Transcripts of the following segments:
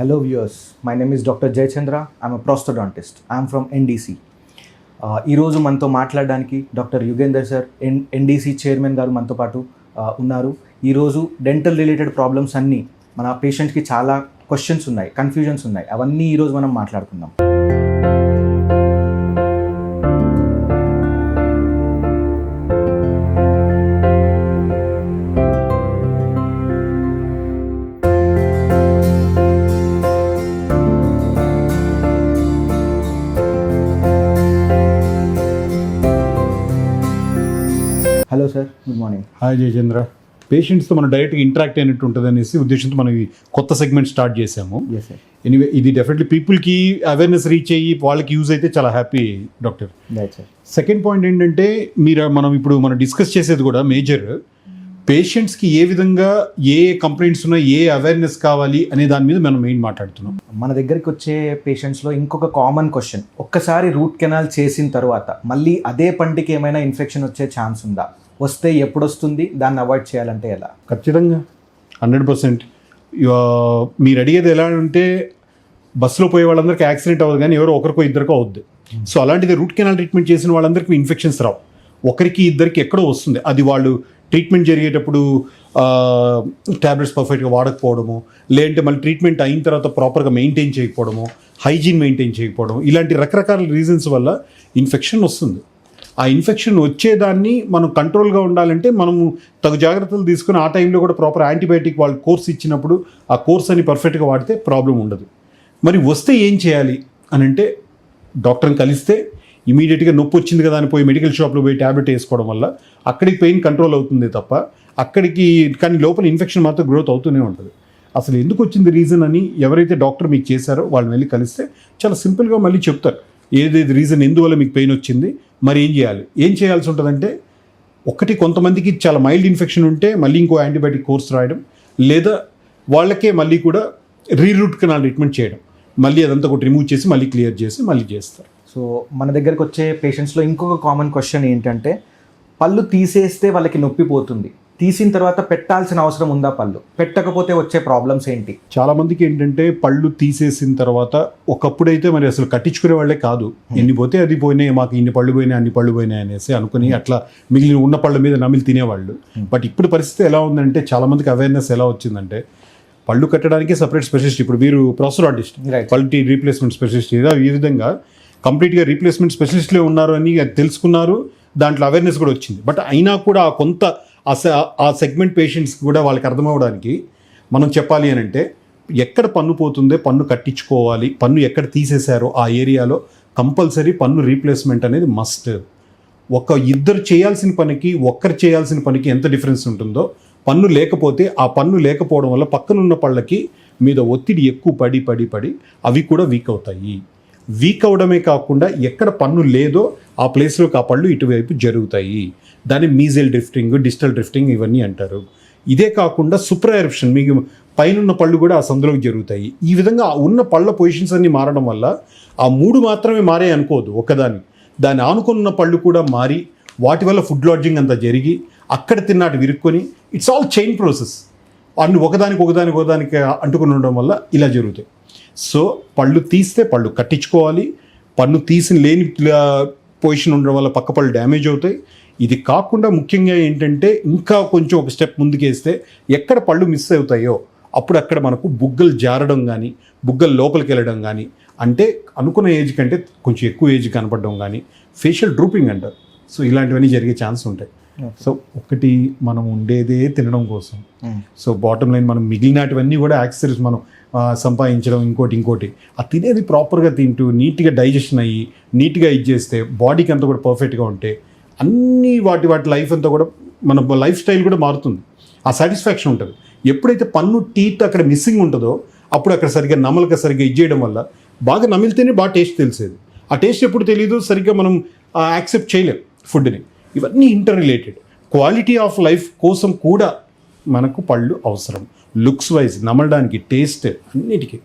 Hello viewers, my name is Dr. Jayachandra. I'm a prosthodontist. I'm from NDC. ఈరోజు మనతో మాట్లాడడానికి doctor Yugender sir NDC chairman గారు మనతో పాటు ఉన్నారు. ఈరోజు డెంటల్ రిలేటెడ్ ప్రాబ్లమ్స్ అన్నీ మన పేషెంట్కి చాలా క్వశ్చన్స్ ఉన్నాయి, కన్ఫ్యూజన్స్ ఉన్నాయి, అవన్నీ ఈరోజు మనం మాట్లాడుకుందాం. Hello sir, good morning. Hi Jayachandra. పేషెంట్స్తో మనం డైరెక్ట్గా ఇంటరాక్ట్ అయినట్టు ఉంటుంది అనేసి ఉద్దేశంతో మనం ఈ కొత్త సెగ్మెంట్ స్టార్ట్ చేసాము. ఎనీవే ఇది డెఫినెట్లీ పీపుల్కి అవేర్నెస్ రీచ్ అయ్యి వాళ్ళకి యూజ్ అయితే చాలా హ్యాపీ డాక్టర్. సెకండ్ పాయింట్ ఏంటంటే మనం ఇప్పుడు డిస్కస్ చేసేది కూడా మేజర్ పేషెంట్స్కి ఏ విధంగా ఏ కంప్లైంట్స్ ఉన్నాయి, ఏ అవేర్నెస్ కావాలి అనే దాని మీద మనం మెయిన్ మాట్లాడుతున్నాం. మన దగ్గరికి వచ్చే పేషెంట్స్లో ఇంకొక కామన్ క్వశ్చన్, ఒక్కసారి రూట్ కెనాల్ చేసిన తర్వాత మళ్ళీ అదే పంటికి ఏమైనా ఇన్ఫెక్షన్ వచ్చే ఛాన్స్ ఉందా, వస్తే ఎప్పుడు వస్తుంది, దాన్ని అవాయిడ్ చేయాలంటే ఎలా? ఖచ్చితంగా 100%. మీరు అడిగేది ఎలా అంటే బస్సులో పోయే వాళ్ళందరికీ యాక్సిడెంట్ అవ్వదు, కానీ ఎవరో ఒకరికో ఇద్దరికో అవుద్ది. సో అలాంటిది రూట్ కెనాల్ ట్రీట్మెంట్ చేసిన వాళ్ళందరికీ ఇన్ఫెక్షన్స్ రావు, ఒకరికి ఇద్దరికి ఎక్కడో వస్తుంది. అది వాళ్ళు ట్రీట్మెంట్ జరిగేటప్పుడు ట్యాబ్లెట్స్ పర్ఫెక్ట్గా వాడకపోవడము, లేదంటే మళ్ళీ ట్రీట్మెంట్ అయిన తర్వాత ప్రాపర్గా మెయింటైన్ చేయకపోవడము, హైజీన్ మెయింటైన్ చేయకపోవడం, ఇలాంటి రకరకాల రీజన్స్ వల్ల ఇన్ఫెక్షన్ వస్తుంది. ఆ ఇన్ఫెక్షన్ వచ్చేదాన్ని మనం కంట్రోల్గా ఉండాలంటే మనము తగు జాగ్రత్తలు తీసుకుని ఆ టైంలో కూడా ప్రాపర్ యాంటీబయాటిక్ వాళ్ళు కోర్స్ ఇచ్చినప్పుడు ఆ కోర్స్ అని పర్ఫెక్ట్గా వాడితే ప్రాబ్లం ఉండదు. మరి వస్తే ఏం చేయాలి అని అంటే డాక్టర్ని కలిస్తే ఇమీడియట్గా నొప్పి వచ్చింది కదా అని పోయి మెడికల్ షాప్లో పోయి ట్యాబ్లెట్ వేసుకోవడం వల్ల అక్కడికి పెయిన్ కంట్రోల్ అవుతుంది తప్ప కానీ లోపల ఇన్ఫెక్షన్ మాత్రం గ్రోత్ అవుతూనే ఉంటుంది. అసలు ఎందుకు వచ్చింది రీజన్ అని ఎవరైతే డాక్టర్ మీకు చేశారో వాళ్ళని వెళ్ళి కలిస్తే చాలా సింపుల్గా మళ్ళీ చెప్తారు ఏదేది రీజన్, ఎందువల్ల మీకు పెయిన్ వచ్చింది, మరి ఏం చేయాల్సి ఉంటుందంటే కొంతమందికి చాలా మైల్డ్ ఇన్ఫెక్షన్ ఉంటే మళ్ళీ ఇంకో యాంటీబయాటిక్ కోర్స్ రాయడం, లేదా వాళ్ళకే మళ్ళీ కూడా రీరూట్ కెనాల్ ట్రీట్మెంట్ చేయడం, మళ్ళీ అదంతా ఒకటి రిమూవ్ చేసి మళ్ళీ క్లియర్ చేసి మళ్ళీ చేస్తారు. సో మన దగ్గరకు వచ్చే పేషెంట్స్లో ఇంకొక కామన్ క్వశ్చన్ ఏంటంటే, పళ్ళు తీసేస్తే వాళ్ళకి నొప్పి పోతుంది, తీసిన తర్వాత పెట్టాల్సిన అవసరం ఉందా, పళ్ళు పెట్టకపోతే వచ్చే ప్రాబ్లమ్స్ ఏంటి? చాలామందికి ఏంటంటే పళ్ళు తీసేసిన తర్వాత ఒకప్పుడైతే మరి అసలు కట్టించుకునే వాళ్ళే కాదు, ఎన్ని పోతే అది పోయినాయి, మాకు ఇన్ని పళ్ళు పోయినాయి అన్ని పళ్ళు పోయినాయి అనేసి అనుకుని అట్లా మిగిలిన ఉన్న పళ్ళ మీద నమిలి తినేవాళ్ళు. బట్ ఇప్పుడు పరిస్థితి ఎలా ఉందంటే చాలామందికి అవేర్నెస్ ఎలా వచ్చిందంటే పళ్ళు కట్టడానికి సపరేట్ స్పెషలిస్ట్, ఇప్పుడు మీరు ప్రాస్థోడాంటిస్ట్, పళ్ళు రీప్లేస్మెంట్ స్పెషలిస్ట్, ఈ విధంగా కంప్లీట్గా రీప్లేస్మెంట్ స్పెషలిస్ట్లే ఉన్నారు అని తెలుసుకున్నారు, దాంట్లో అవేర్నెస్ కూడా వచ్చింది. బట్ అయినా కూడా ఆ సెగ్మెంట్ పేషెంట్స్ కూడా వాళ్ళకి అర్థమవడానికి మనం చెప్పాలి అని అంటే ఎక్కడ పన్ను పోతుందో పన్ను కట్టించుకోవాలి, పన్ను ఎక్కడ తీసేశారో ఆ ఏరియాలో కంపల్సరీ పన్ను రీప్లేస్మెంట్ అనేది మస్ట్. ఇద్దరు చేయాల్సిన పనికి ఒక్కరు చేయాల్సిన పనికి ఎంత డిఫరెన్స్ ఉంటుందో పన్ను లేకపోతే ఆ పన్ను లేకపోవడం వల్ల పక్కనున్న పళ్ళకి మీద ఒత్తిడి ఎక్కువ పడి అవి కూడా వీక్ అవుతాయి. వీక్ అవడమే కాకుండా ఎక్కడ పన్ను లేదో ఆ ప్లేస్లోకి ఆ పళ్ళు ఇటువైపు జరుగుతాయి. దాన్ని మీజల్ డ్రిఫ్టింగ్, డిజిటల్ డ్రిఫ్టింగ్ ఇవన్నీ అంటారు. ఇదే కాకుండా సూపర్ ఎరప్షన్, మీకు పైన పళ్ళు కూడా ఆ సందులోకి జరుగుతాయి. ఈ విధంగా ఉన్న పళ్ళ పొజిషన్స్ అన్ని మారడం వల్ల ఆ 3 మాత్రమే మారే అనుకోవద్దు, దాన్ని ఆనుకున్న పళ్ళు కూడా మారి వాటి వల్ల ఫుడ్ లాడ్జింగ్ అంతా జరిగి అక్కడ తిన్నాటి విరుక్కొని ఇట్స్ ఆల్ చైన్ ప్రాసెస్. అన్ని ఒకదానికి అంటుకుని ఉండడం వల్ల ఇలా జరుగుతాయి. సో పళ్ళు తీస్తే పళ్ళు కట్టించుకోవాలి, పన్ను లేని పొజిషన్ ఉండడం వల్ల పక్క పళ్ళు డ్యామేజ్ అవుతాయి. ఇది కాకుండా ముఖ్యంగా ఏంటంటే ఇంకా కొంచెం ఒక స్టెప్ ముందుకేస్తే ఎక్కడ పళ్ళు మిస్ అవుతాయో అప్పుడు అక్కడ మనకు బుగ్గలు జారడం కానీ, బుగ్గలు లోపలికి వెళ్ళడం కానీ, అంటే అనుకున్న ఏజ్ కంటే కొంచెం ఎక్కువ ఏజ్ కనపడడం కానీ, ఫేషియల్ డ్రూపింగ్ అంటారు. సో ఇలాంటివన్నీ జరిగే ఛాన్స్ ఉంటాయి. సో మనం ఉండేదే తినడం కోసం. సో బాటమ్ లైన్ మనం మిగిలినటివన్నీ కూడా యాక్సెసరీస్ మనం సంపాదించడం, ఇంకోటి ఆ తినేది ప్రాపర్గా తింటూ నీట్గా డైజెషన్ అయ్యి నీట్గా చేస్తే బాడీకి అంతా కూడా పర్ఫెక్ట్గా ఉంటే అన్నీ వాటి లైఫ్ అంతా కూడా మన లైఫ్ స్టైల్ కూడా మారుతుంది. ఆ సాటిస్ఫాక్షన్ ఉంటుంది. ఎప్పుడైతే పన్ను టీత్ అక్కడ మిస్సింగ్ ఉంటుందో అప్పుడు అక్కడ సరిగ్గా సరిగ్గా చేయడం వల్ల బాగా నమిలితేనే బాగా టేస్ట్ తెలిసేది. ఆ టేస్ట్ ఎప్పుడు తెలియదు, సరిగ్గా మనం యాక్సెప్ట్ చేయలేం ఫుడ్ని. ఇవన్నీ inter related. Quality of life కోసం కూడా మనకు పళ్ళు అవసరం, లుక్స్ వైజ్, నమలడానికి, టేస్ట్, అన్నిటికీ.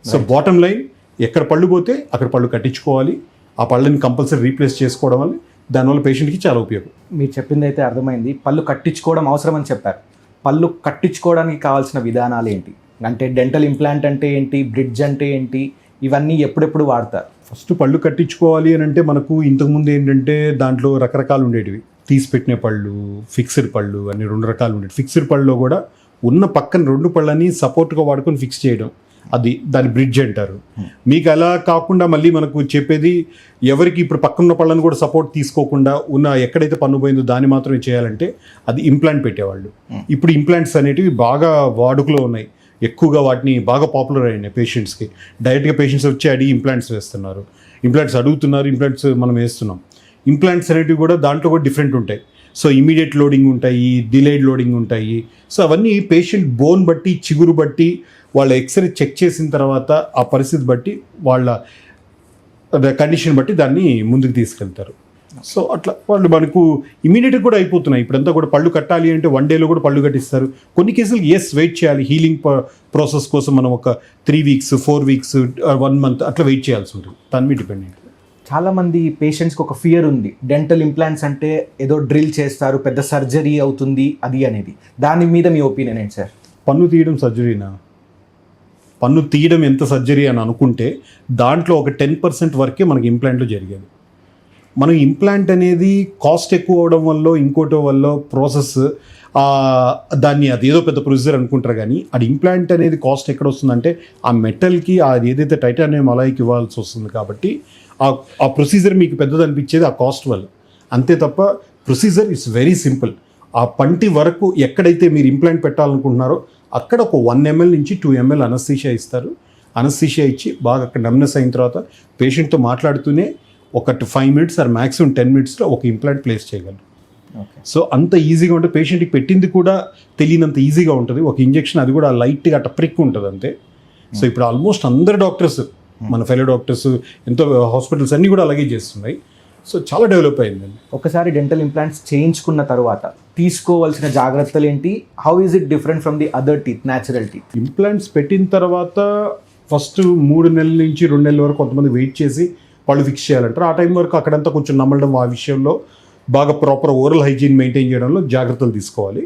సో బాటమ్ లైన్ ఎక్కడ పళ్ళు పోతే అక్కడ పళ్ళు కట్టించుకోవాలి, ఆ పళ్ళని కంపల్సరీ రీప్లేస్ చేసుకోవడం వల్ల దానివల్ల పేషెంట్కి చాలా ఉపయోగం. మీరు చెప్పింది అయితే అర్థమైంది. పళ్ళు కట్టించుకోవడం అవసరం అని చెప్పారు. పళ్ళు కట్టించుకోవడానికి కావాల్సిన విధానాలు ఏంటి? అంటే డెంటల్ ఇంప్లాంట్ అంటే ఏంటి, బ్రిడ్జ్ అంటే ఏంటి, ఇవన్నీ ఎప్పుడెప్పుడు వాడతారు? ఫస్ట్ పళ్ళు కట్టించుకోవాలి అని అంటే మనకు ఇంతకుముందు ఏంటంటే దాంట్లో రకరకాలు ఉండేటివి. తీసి పెట్టిన పళ్ళు, ఫిక్స్డ్ పళ్ళు అని 2 రకాలు ఉండేవి. ఫిక్స్డ్ పళ్ళలో కూడా ఉన్న పక్కన 2 పళ్ళని సపోర్ట్గా వాడుకొని ఫిక్స్ చేయడం, అది దాని బ్రిడ్జ్ అంటారు. మీకు అలా కాకుండా మళ్ళీ మనకు చెప్పేది ఎవరికి ఇప్పుడు పక్కన పళ్ళని కూడా సపోర్ట్ తీసుకోకుండా ఉన్న ఎక్కడైతే పన్ను పోయిందో దాన్ని మాత్రమే చేయాలంటే అది ఇంప్లాంట్ పెట్టేవాళ్ళు. ఇప్పుడు ఇంప్లాంట్స్ అనేటివి బాగా వాడుకలో ఉన్నాయి, ఎక్కువగా వాటిని బాగా పాపులర్ అయినాయి పేషెంట్స్కి. డైరెక్ట్గా పేషెంట్స్ వచ్చి అడిగి ఇంప్లాంట్స్ వేస్తున్నారు, ఇంప్లాంట్స్ అడుగుతున్నారు, ఇంప్లాంట్స్ మనం వేస్తున్నాం. ఇంప్లాంట్స్ అనేటివి కూడా దాంట్లో కూడా డిఫరెంట్ ఉంటాయి. సో ఇమీడియట్ లోడింగ్ ఉంటాయి, డిలేడ్ లోడింగ్ ఉంటాయి. సో అవన్నీ పేషెంట్ బోన్ బట్టి, చిగురు బట్టి, వాళ్ళ ఎక్స్రే చెక్ చేసిన తర్వాత ఆ పరిస్థితి బట్టి, వాళ్ళ కండిషన్ బట్టి దాన్ని ముందుకు తీసుకెళ్తారు. సో అట్లా వాళ్ళు మనకు ఇమీడియట్గా కూడా అయిపోతున్నాయి. ఇప్పుడంతా కూడా పళ్ళు కట్టాలి అంటే 1 డేలో కూడా పళ్ళు కట్టిస్తారు. కొన్ని కేసులు వెయిట్ చేయాలి, హీలింగ్ ప్రాసెస్ కోసం మనం ఒక 3 వీక్స్, 4 వీక్స్, 1 మంత్ అట్లా వెయిట్ చేయాల్సి ఉంటుంది. దాని మీద డిపెండెంట్. చాలామంది పేషెంట్స్కి ఒక ఫియర్ ఉంది, డెంటల్ ఇంప్లాంట్స్ అంటే ఏదో డ్రిల్ చేస్తారు, పెద్ద సర్జరీ అవుతుంది అది అనేది. దాని మీద మీ ఒపీనియన్ ఏంటి సార్? పన్ను తీయడం సర్జరీనా? పన్ను తీయడం ఎంత సర్జరీ అని అనుకుంటే దాంట్లో ఒక 10% వరకే మనకి ఇంప్లాంట్లో జరిగేది. మనం ఇంప్లాంట్ అనేది కాస్ట్ ఎక్కువ అవడం వల్ల, ఇంకోటో వల్ల ప్రాసెస్ దాన్ని అదేదో పెద్ద ప్రొసీజర్ అనుకుంటారు. కానీ అది ఇంప్లాంట్ అనేది కాస్ట్ ఎక్కడ వస్తుందంటే ఆ మెటల్కి అది ఏదైతే టైటానియం అలాయికి ఇవ్వాల్సి వస్తుంది. కాబట్టి ఆ ప్రొసీజర్ మీకు పెద్దది అనిపించేది ఆ కాస్ట్ వల్ల, అంతే తప్ప ప్రొసీజర్ ఇట్స్ వెరీ సింపుల్. ఆ పంటి వరకు ఎక్కడైతే మీరు ఇంప్లాంట్ పెట్టాలనుకుంటున్నారో అక్కడ ఒక 1 ml నుంచి 2 ml అనస్థీషియా ఇస్తారు. అనస్థీషియా ఇచ్చి బాగా అక్కడ నమ్నెస్ అయిన తర్వాత పేషెంట్తో మాట్లాడుతూనే ఒక 5 minutes ఆర్ మ్యాక్సిమం 10 minutesలో ఒక ఇంప్లాంట్ ప్లేస్ చేయగలరు. సో అంత ఈజీగా ఉంటుంది. పేషెంట్కి పెట్టింది కూడా తెలియనంత ఈజీగా ఉంటుంది. ఒక ఇంజెక్షన్, అది కూడా లైట్గా అట్ట ప్రిక్ ఉంటుంది అంతే. సో ఇప్పుడు ఆల్మోస్ట్ అందరు డాక్టర్స్, మన ఫెలో డాక్టర్స్, ఎంతో హాస్పిటల్స్ అన్నీ కూడా అలాగే చేస్తున్నాయి. సో చాలా డెవలప్ అయిందండి. ఒకసారి డెంటల్ ఇంప్లాంట్స్ చేయించుకున్న తర్వాత తీసుకోవాల్సిన జాగ్రత్తలు ఏంటి? How is it different from the other teeth, natural teeth? Implants పెట్టిన తర్వాత ఫస్ట్ 3 నెలల నుంచి 2 నెలల వరకు కొంతమంది వెయిట్ చేసి పళ్ళు ఫిక్స్ చేయాలంటారు. ఆ టైం వరకు అక్కడంతా కొంచెం నమ్మడం, ఆ విషయంలో బాగా ప్రాపర్ ఓరల్ హైజీన్ మెయింటైన్ చేయడంలో జాగ్రత్తలు తీసుకోవాలి.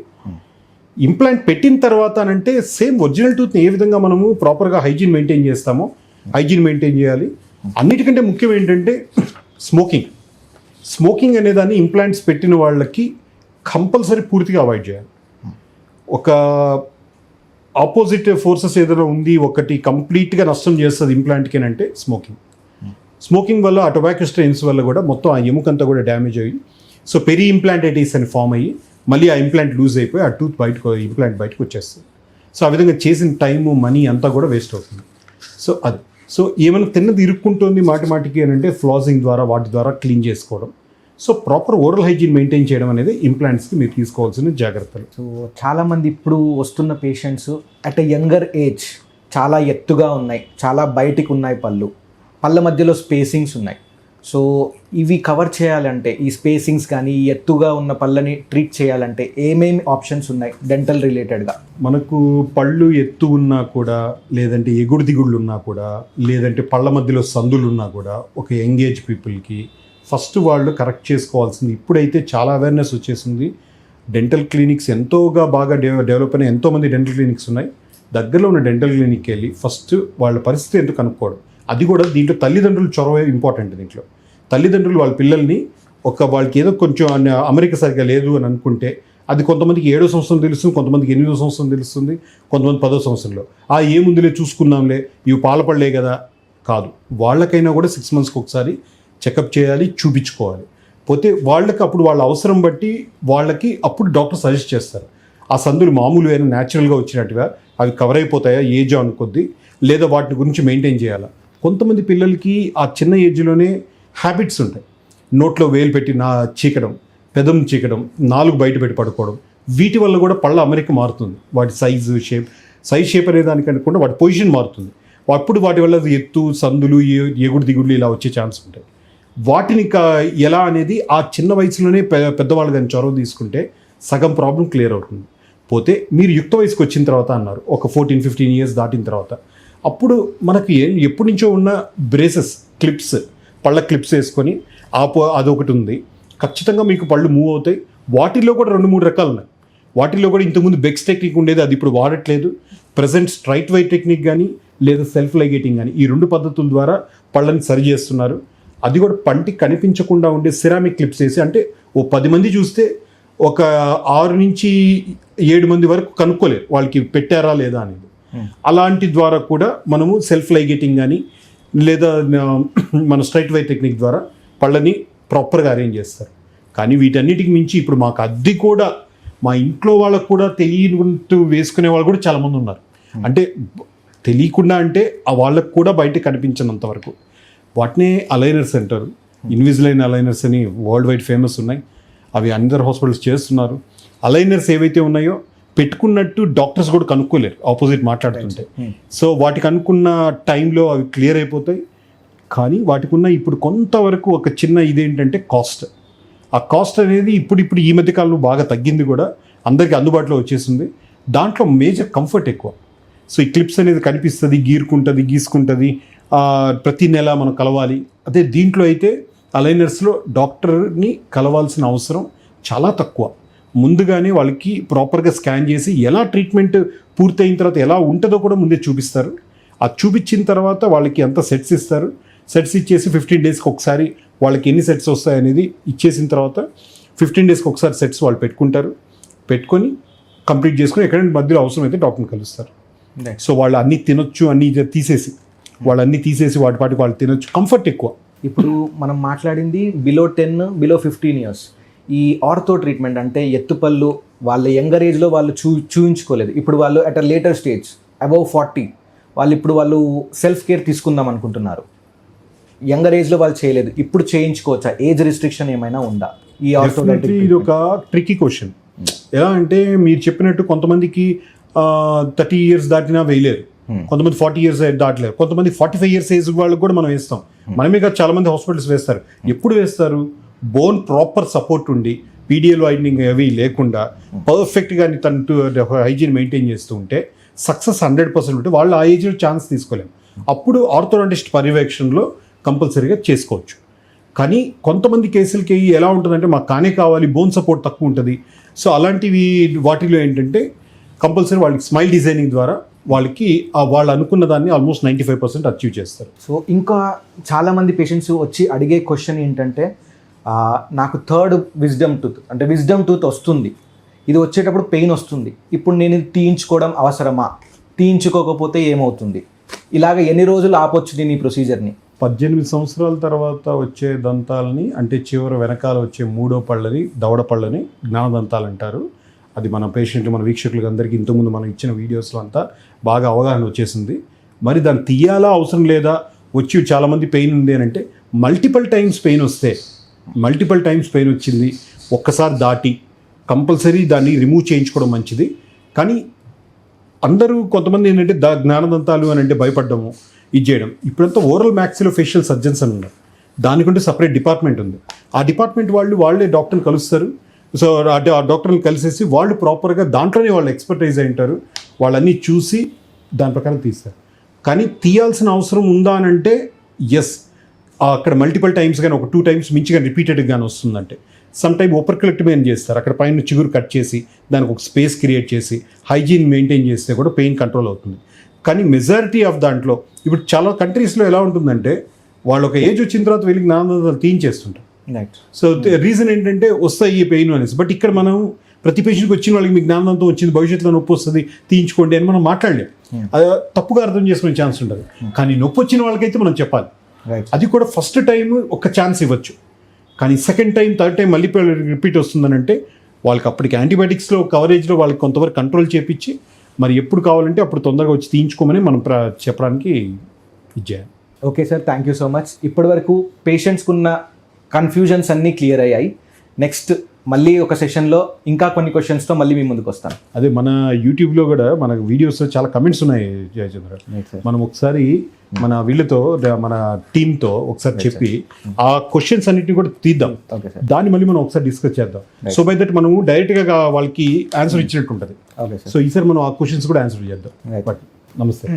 ఇంప్లాంట్ పెట్టిన తర్వాత అంటే సేమ్ ఒరిజినల్ టూత్ని ఏ విధంగా మనము ప్రాపర్గా హైజీన్ మెయింటైన్ చేస్తామో హైజీన్ మెయింటైన్ చేయాలి. అన్నిటికంటే ముఖ్యం ఏంటంటే స్మోకింగ్ అనే దాన్ని ఇంప్లాంట్స్ పెట్టిన వాళ్ళకి కంపల్సరీ పూర్తిగా అవాయిడ్ చేయాలి. ఒక ఆపోజిట్ ఫోర్సెస్ ఏదైనా ఉంది, ఒకటి కంప్లీట్గా నష్టం చేస్తుంది ఇంప్లాంట్కి అంటే స్మోకింగ్ వల్ల ఆ టొబాకో స్ట్రెయిన్స్ వల్ల కూడా మొత్తం ఆ ఎముకంతా కూడా డ్యామేజ్ అయ్యి, సో పెరి ఇంప్లాంటైటిస్ అని ఫామ్ అయ్యి మళ్ళీ ఆ ఇంప్లాంట్ లూజ్ అయిపోయి ఆ టూత్ ఇంప్లాంట్ బయటకు వచ్చేస్తుంది. సో ఆ విధంగా చేసిన టైము, మనీ అంతా కూడా వేస్ట్ అవుతుంది. సో ఏమైనా తిన్నది ఇరుక్కుంటుంది మాటికి అని అంటే ఫ్లాసింగ్ ద్వారా, వాటి ద్వారా క్లీన్ చేసుకోవడం. So proper oral hygiene maintain చేయడం అనేది ఇంప్లాంట్స్కి మీరు తీసుకోవాల్సిన జాగ్రత్తలు. సో చాలామంది ఇప్పుడు వస్తున్న patients at a younger age చాలా ఎత్తుగా ఉన్నాయి, చాలా బయటికి ఉన్నాయి పళ్ళ మధ్యలో స్పేసింగ్స్ ఉన్నాయి. సో ఇవి కవర్ చేయాలంటే, ఈ స్పేసింగ్స్ కానీ ఈ ఎత్తుగా ఉన్న పళ్ళని ట్రీట్ చేయాలంటే ఏమేమి ఆప్షన్స్ ఉన్నాయి డెంటల్ రిలేటెడ్గా? మనకు పళ్ళు ఎత్తు ఉన్నా కూడా, లేదంటే ఎగుడు దిగుళ్ళు ఉన్నా కూడా, లేదంటే పళ్ళ మధ్యలో సందులు ఉన్నా కూడా ఒక యంగ్ ఏజ్ పీపుల్కి ఫస్ట్ వాళ్ళు కరెక్ట్ చేసుకోవాల్సింది. ఇప్పుడైతే చాలా అవేర్నెస్ వచ్చేసింది. డెంటల్ క్లినిక్స్ ఎంతోగా బాగా డెవలప్ అయిన ఎంతోమంది డెంటల్ క్లినిక్స్ ఉన్నాయి. దగ్గరలో ఉన్న డెంటల్ క్లినిక్కి వెళ్ళి ఫస్ట్ వాళ్ళ పరిస్థితి ఏంటో కనుక్కోవడం. అది కూడా దీంట్లో తల్లిదండ్రులు చొరవ ఇంపార్టెంట్. దీంట్లో తల్లిదండ్రులు వాళ్ళ పిల్లల్ని వాళ్ళకి ఏదో కొంచెం అమెరికా సరిగ్గా లేదు అని అనుకుంటే అది కొంతమందికి 7వ సంవత్సరం తెలుస్తుంది, కొంతమందికి 8వ సంవత్సరం తెలుస్తుంది, కొంతమంది 10వ సంవత్సరంలో ఏముందిలే చూసుకున్నాంలే, ఇవి పాలపడలే కదా. కాదు, వాళ్ళకైనా కూడా 6 monthsకి ఒకసారి చెకప్ చేయాలి, చూపించుకోవాలి. పోతే వాళ్ళకి అప్పుడు వాళ్ళ అవసరం బట్టి వాళ్ళకి అప్పుడు డాక్టర్ సజెస్ట్ చేస్తారు. ఆ సందులు మామూలు అయినా న్యాచురల్గా వచ్చినట్టుగా అవి కవర్ అయిపోతాయా ఏజ్ అనుకొద్ది, లేదా వాటి గురించి మెయింటైన్ చేయాలా. కొంతమంది పిల్లలకి ఆ చిన్న ఏజ్లోనే హ్యాబిట్స్ ఉంటాయి. నోట్లో వేలు పెట్టి చీకడం, పెదం చీకడం, నాలుగు బయట పెట్టి పడుకోవడం, వీటి వల్ల కూడా పళ్ళ అమరిక మారుతుంది. వాటి సైజ్ షేప్ అనే దానికంటే కూడా వాటి పొజిషన్ మారుతుంది. అప్పుడు వాటి వల్ల ఎత్తు, సందులు, ఎగుడు దిగుడులు ఇలా వచ్చే ఛాన్స్ ఉంటాయి. వాటిని ఎలా అనేది ఆ చిన్న వయసులోనే పెద్దవాళ్ళు కానీ చొరవ తీసుకుంటే సగం ప్రాబ్లం క్లియర్ అవుతుంది. పోతే మీరు యుక్త వయసుకు వచ్చిన తర్వాత అన్నారు, ఒక 14-15 years దాటిన తర్వాత అప్పుడు మనకి ఎప్పటి నుంచో ఉన్న బ్రేసెస్, పళ్ళ క్లిప్స్ వేసుకొని అదొకటి ఉంది. ఖచ్చితంగా మీకు పళ్ళు మూవ్ అవుతాయి. వాటిల్లో కూడా 2-3 రకాలు ఉన్నాయి. వాటిలో కూడా ఇంతకుముందు బెక్స్ టెక్నిక్ ఉండేది, అది ఇప్పుడు వాడట్లేదు. ప్రజెంట్ స్ట్రైట్ వై టెక్నిక్ కానీ లేదా సెల్ఫ్ లైగేటింగ్ కానీ ఈ 2 పద్ధతుల ద్వారా పళ్ళని సరి చేస్తున్నారు. అది కూడా పంటి కనిపించకుండా ఉండే సిరామిక్ క్లిప్స్ వేసి, అంటే ఓ 10 మంది చూస్తే ఒక 6 నుంచి 7 మంది వరకు కనుక్కోలేరు వాళ్ళకి పెట్టారా లేదా అనేది. అలాంటి ద్వారా కూడా మనము సెల్ఫ్ లైగేటింగ్ కానీ లేదా మన స్ట్రైట్ వై టెక్నిక్ ద్వారా పళ్ళని ప్రాపర్గా అరేంజ్ చేస్తారు. కానీ వీటన్నిటికి మించి ఇప్పుడు మాకు అది కూడా మా ఇంట్లో వాళ్ళకు కూడా తెలియకుంటూ వేసుకునే వాళ్ళు కూడా చాలామంది ఉన్నారు. అంటే తెలియకుండా అంటే ఆ వాళ్ళకు కూడా బయట కనిపించినంత వరకు వాటినే అలైనర్స్ అంటారు. ఇన్విజిలైన్ అలైనర్స్ అని వరల్డ్ వైడ్ ఫేమస్ ఉన్నాయి. అవి అందరు హాస్పిటల్స్ చేస్తున్నారు. అలైనర్స్ ఏవైతే ఉన్నాయో పెట్టుకున్నట్టు డాక్టర్స్ కూడా కనుక్కోలేరు ఆపోజిట్ మాట్లాడుతుంటే. సో వాటికి అనుకున్న టైంలో అవి క్లియర్ అయిపోతాయి. కానీ వాటికి ఉన్న ఇప్పుడు కొంతవరకు ఒక చిన్న ఇదేంటంటే కాస్ట్. ఆ కాస్ట్ అనేది ఇప్పుడు ఈ మధ్యకాలంలో బాగా తగ్గింది కూడా, అందరికీ అందుబాటులో వచ్చేసింది. దాంట్లో మేజర్ కంఫర్ట్ ఎక్కువ. సో ఈ క్లిప్స్ అనేది కనిపిస్తుంది, గీసుకుంటుంది, ప్రతి నెల మనం కలవాలి. అదే దీంట్లో అయితే అలైనర్స్లో డాక్టర్ని కలవాల్సిన అవసరం చాలా తక్కువ. ముందుగానే వాళ్ళకి ప్రాపర్గా స్కాన్ చేసి ఎలా ట్రీట్మెంట్ పూర్తయిన తర్వాత ఎలా ఉంటుందో కూడా ముందే చూపిస్తారు. అది చూపించిన తర్వాత వాళ్ళకి ఎంత సెట్స్ ఇస్తారు, సెట్స్ ఇచ్చేసి 15 డేస్కి ఒకసారి వాళ్ళకి ఎన్ని సెట్స్ వస్తాయనేది ఇచ్చేసిన తర్వాత 15 డేస్కి ఒకసారి సెట్స్ వాళ్ళు పెట్టుకొని కంప్లీట్ చేసుకొని ఎక్కడైనా మధ్యలో అవసరం అయితే డాక్టర్ని కలుస్తారు. సో వాళ్ళు అన్నీ తినొచ్చు, అన్నీ తీసేసి వాటి పాటికి వాళ్ళు తినొచ్చు, కంఫర్ట్ ఎక్కువ. ఇప్పుడు మనం మాట్లాడింది బిలో 10, బిలో 15 ఇయర్స్. ఈ ఆర్థో ట్రీట్మెంట్ అంటే ఎత్తుపళ్ళు వాళ్ళ యంగర్ ఏజ్లో వాళ్ళు చూయించుకోలేదు. ఇప్పుడు వాళ్ళు at a later stage above 40 వాళ్ళు సెల్ఫ్ కేర్ తీసుకుందాం అనుకుంటున్నారు. యంగర్ ఏజ్లో వాళ్ళు చేయలేదు, ఇప్పుడు చేయించుకోవచ్చా? ఏజ్ రిస్ట్రిక్షన్ ఏమైనా ఉందా ఈ ఆర్థో? ఇది ఒక ట్రికీ క్వశ్చన్. ఎలా అంటే మీరు చెప్పినట్టు కొంతమందికి 30 ఇయర్స్ దాటినా వేయలేరు, కొంతమంది 40 ఇయర్స్ దాటలేరు, కొంతమంది 45 ఇయర్స్ ఏజ్ వాళ్ళకి కూడా మనం వేస్తాం. మనమే కాదు చాలా మంది హాస్పిటల్స్ వేస్తారు. ఎప్పుడు వేస్తారు? బోన్ ప్రాపర్ సపోర్ట్ ఉండి పీడిఎల్ వైడనింగ్ అవి లేకుండా పర్ఫెక్ట్గా తన హైజీన్ మెయింటైన్ చేస్తూ ఉంటే సక్సెస్ 100% ఉంటే వాళ్ళు ఆ ఏజ్లో ఛాన్స్ తీసుకోలేము. అప్పుడు ఆర్థోడాంటిస్ట్ పర్యవేక్షణలో కంపల్సరీగా చేసుకోవచ్చు. కానీ కొంతమంది కేసులకి ఎలా ఉంటుందంటే మాకు కావాలి, బోన్ సపోర్ట్ తక్కువ ఉంటుంది. సో అలాంటివి వాటిలో ఏంటంటే కంపల్సరీ వాళ్ళకి స్మైల్ డిజైనింగ్ ద్వారా వాళ్ళకి వాళ్ళు అనుకున్న దాన్ని ఆల్మోస్ట్ 95% అచీవ్ చేస్తారు. సో ఇంకా చాలామంది పేషెంట్స్ వచ్చి అడిగే క్వశ్చన్ ఏంటంటే, నాకు థర్డ్ విజ్డమ్ టూత్ వస్తుంది, ఇది వచ్చేటప్పుడు పెయిన్ వస్తుంది, ఇప్పుడు నేను ఇది తీయించుకోవడం అవసరమా, తీయించుకోకపోతే ఏమవుతుంది, ఇలాగ ఎన్ని రోజులు ఆపొచ్చు దీని ప్రొసీజర్ని? 18 సంవత్సరాల తర్వాత వచ్చే దంతాలని, అంటే చివరి వెనకాల వచ్చే 3వ పళ్ళని, దవడ పళ్ళని జ్ఞానదంతాలు అంటారు. అది మన మన వీక్షకులకు అందరికీ ఇంతకుముందు మనం ఇచ్చిన వీడియోస్లో అంతా బాగా అవగాహన వచ్చేసింది. మరి దాన్ని తీయాలా అవసరం లేదా, వచ్చి చాలామంది పెయిన్ ఉంది అని అంటే మల్టిపుల్ టైమ్స్ పెయిన్ వచ్చింది, ఒక్కసారి దాటి కంపల్సరీ దాన్ని రిమూవ్ చేయించుకోవడం మంచిది. కానీ అందరూ కొంతమంది ఏంటంటే జ్ఞానదంతాలు అని అంటే భయపడ్డము, ఇది చేయడం. ఇప్పుడంతా ఓరల్ మ్యాక్సిలోఫేషియల్ సర్జన్స్ అని ఉన్నారు, దానికంటే సపరేట్ డిపార్ట్మెంట్ ఉంది. ఆ డిపార్ట్మెంట్ వాళ్ళే డాక్టర్ని కలుస్తారు. సో ఆ డాక్టర్ని కలిసేసి వాళ్ళు ప్రాపర్గా దాంట్లోనే వాళ్ళు ఎక్స్పర్టైజ్ అయి ఉంటారు, వాళ్ళన్నీ చూసి దాని ప్రకారం తీస్తారు. కానీ తీయాల్సిన అవసరం ఉందా అని అంటే ఎస్, అక్కడ మల్టిపుల్ టైమ్స్ కానీ ఒక 2 టైమ్స్ మించిగా రిపీటెడ్గా కానీ వస్తుందంటే సమ్ టైమ్ ఓపర్కలెక్టమీ అని చేస్తారు. అక్కడ పైన చిగురు కట్ చేసి దానికి ఒక స్పేస్ క్రియేట్ చేసి హైజీన్ మెయింటైన్ చేస్తే కూడా పెయిన్ కంట్రోల్ అవుతుంది. కానీ మెజారిటీ ఆఫ్ దాంట్లో ఇప్పుడు చాలా కంట్రీస్లో ఎలా ఉంటుందంటే వాళ్ళు ఒక ఏజ్ వచ్చిన తర్వాత వెళ్ళి జ్ఞానదంతాలు తీయించేస్తుంటారు. సో రీజన్ ఏంటంటే వస్తాయి ఈ పెయిన్ అనేసి. బట్ ఇక్కడ మనం ప్రతి పేషెంట్కి వచ్చిన వాళ్ళకి మీకు జ్ఞానదంతం వచ్చింది, భవిష్యత్తులో నొప్పి వస్తుంది, తీయించుకోండి అని మనం మాట్లాడలేం. అది తప్పుగా అర్థం చేసుకునే ఛాన్స్ ఉంటుంది. కానీ నొప్పి వచ్చిన వాళ్ళకైతే మనం చెప్పాలి. అది కూడా ఫస్ట్ టైం ఒక ఛాన్స్ ఇవ్వచ్చు. కానీ సెకండ్ టైం, థర్డ్ టైం మళ్ళీ రిపీట్ వస్తుందని అంటే వాళ్ళకి అప్పటికి యాంటీబయాటిక్స్లో కవరేజ్లో వాళ్ళకి కొంతవరకు కంట్రోల్ చేపించి మరి ఎప్పుడు కావాలంటే అప్పుడు తొందరగా వచ్చి తీయించుకోమని మనం చెప్పడానికి ఇచ్చేయాలి. Okay sir, thank you so much. ఇప్పటివరకు పేషెంట్స్కి ఉన్న కన్ఫ్యూజన్స్ అన్నీ క్లియర్ అయ్యాయి. నెక్స్ట్ మళ్ళీ ఒక సెషన్లో ఇంకా కొన్ని క్వశ్చన్స్తో మళ్ళీ మీ ముందుకు వస్తాను. అదే మన యూట్యూబ్లో కూడా మన వీడియోస్లో చాలా కమెంట్స్ ఉన్నాయి జయచంద్ర. మనం ఒకసారి మన వీళ్ళతో మన టీంతో ఒకసారి చెప్పి ఆ క్వశ్చన్స్ అన్నిటిని కూడా తీద్దాం, దాన్ని మళ్ళీ మనం ఒకసారి డిస్కస్ చేద్దాం. సో బై దట్ మనము డైరెక్ట్గా వాళ్ళకి ఆన్సర్ ఇచ్చినట్టు ఉంటుంది. సో ఈసారి మనం ఆ క్వశ్చన్స్ కూడా ఆన్సర్ చేద్దాం. నమస్తే.